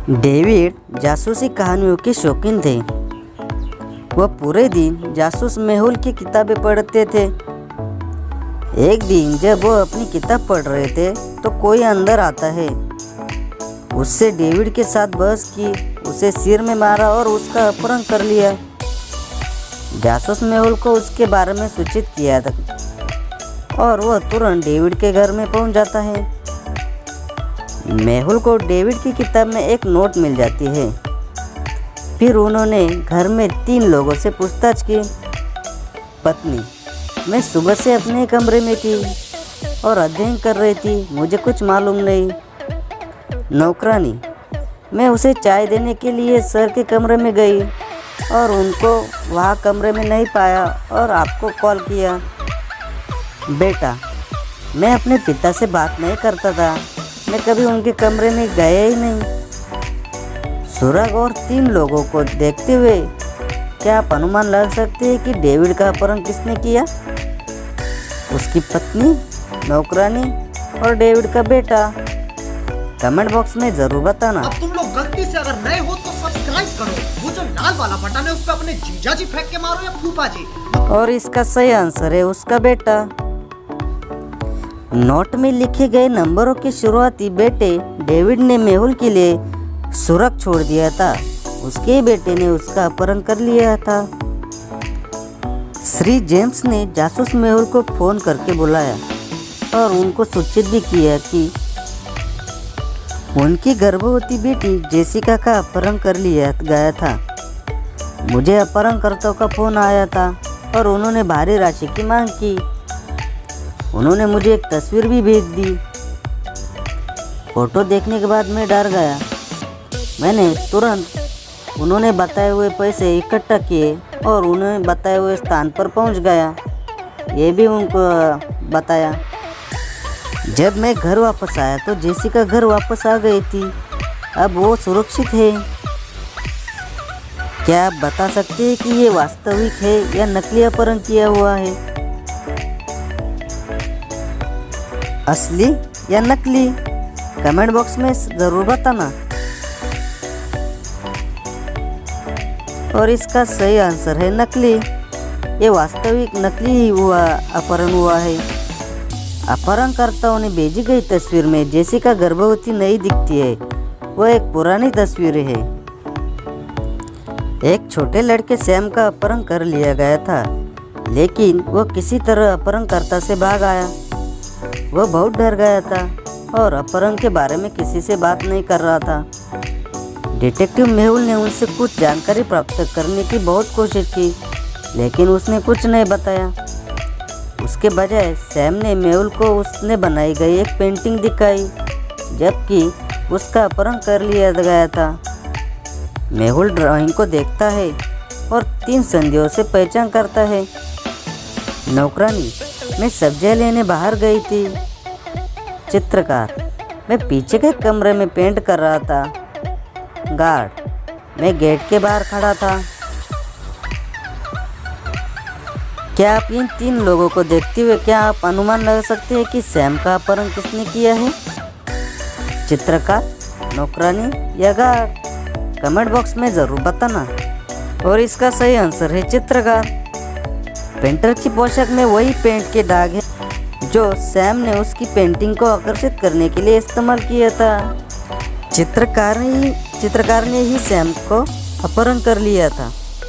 David जासूसी कहानियों के शौकीन थे। वह पूरे दिन जासूस मेहुल की किताबें पढ़ते थे। एक दिन जब वह अपनी किताब पढ़ रहे थे तो कोई अंदर आता है। उससे डेविड के साथ बहस की, उसे सिर में मारा और उसका अपहरण कर लिया। जासूस मेहुल को उसके बारे में सूचित किया था और वह तुरंत डेविड के घर में पहुंच जाता है। मेहुल को डेविड की किताब में एक नोट मिल जाती है। फिर उन्होंने घर में 3 लोगों से पूछताछ की। पत्नी: मैं सुबह से अपने कमरे में थी और अध्ययन कर रही थी, मुझे कुछ मालूम नहीं। नौकरानी: मैं उसे चाय देने के लिए सर के कमरे में गई और उनको वहाँ कमरे में नहीं पाया और आपको कॉल किया। बेटा: मैं अपने पिता से बात नहीं करता था, मैं कभी उनके कमरे में गया ही नहीं। सुराग और 3 लोगों को देखते हुए क्या आप अनुमान लगा सकते हैं कि डेविड का अपहरण किसने किया? उसकी पत्नी, नौकरानी और डेविड का बेटा? कमेंट बॉक्स में जरूर बताना। अब तुम लोग गलती से अगर नए हो तो सब्सक्राइब करो। वो जो लाल वाला बटन है उस पर अपने जीजा जी फेंक के मारो या फूफा जी। और इसका सही आंसर है उसका बेटा। नोट में लिखे गए नंबरों के शुरुआती बेटे डेविड ने मेहुल के लिए सुरग छोड़ दिया था। उसके बेटे ने उसका अपहरण कर लिया था। श्री जेम्स ने जासूस मेहुल को फोन करके बुलाया और उनको सूचित भी किया कि उनकी गर्भवती बेटी जेसिका का अपहरण कर लिया गया था। मुझे अपहरणकर्ताओं का फोन आया था और उन्होंने भारी राशि की मांग की। उन्होंने मुझे एक तस्वीर भी भेज दी। फोटो देखने के बाद मैं डर गया। मैंने तुरंत उन्होंने बताए हुए पैसे इकट्ठा किए और उन्हें बताए हुए स्थान पर पहुंच गया। ये भी उनको बताया। जब मैं घर वापस आया तो जेसिका घर वापस आ गई थी। अब वो सुरक्षित है। क्या आप बता सकते हैं कि ये वास्तविक है या नकली अपहरण किया हुआ है? असली या नकली? कमेंट बॉक्स में ज़रूर बताना। और इसका सही आंसर है नकली। ये वास्तविक नकली ही हुआ अपहरण हुआ है। अपहरणकर्ताओं ने भेजी गई तस्वीर में जेसिका गर्भवती नहीं दिखती है। वह एक पुरानी तस्वीर है। एक छोटे लड़के सैम का अपहरण कर लिया गया था, लेकिन वह किसी तरह अपहरणकर्ता से भाग आया। वह बहुत डर गया था और अपहरण के बारे में किसी से बात नहीं कर रहा था। डिटेक्टिव मेहुल ने उनसे कुछ जानकारी प्राप्त करने की बहुत कोशिश की, लेकिन उसने कुछ नहीं बताया। उसके बजाय सैम ने मेहुल को उसने बनाई गई एक पेंटिंग दिखाई, जबकि उसका अपहरण कर लिया गया था। मेहुल ड्राइंग को देखता है और 3 संधियों से पहचान करता है। नौकरानी: मैं सब्जियां लेने बाहर गई थी। चित्रकार: मैं पीछे के कमरे में पेंट कर रहा था। गार्ड: मैं गेट के बाहर खड़ा था। क्या आप इन 3 लोगों को देखते हुए क्या आप अनुमान लगा सकते हैं कि सैम का अपहरण किसने किया है? चित्रकार, नौकरानी या गार्ड? कमेंट बॉक्स में ज़रूर बताना। और इसका सही आंसर है चित्रकार। पेंटर की पोशाक में वही पेंट के दाग हैं जो सैम ने उसकी पेंटिंग को आकर्षित करने के लिए इस्तेमाल किया था। चित्रकार ने ही सैम को अपहरण कर लिया था।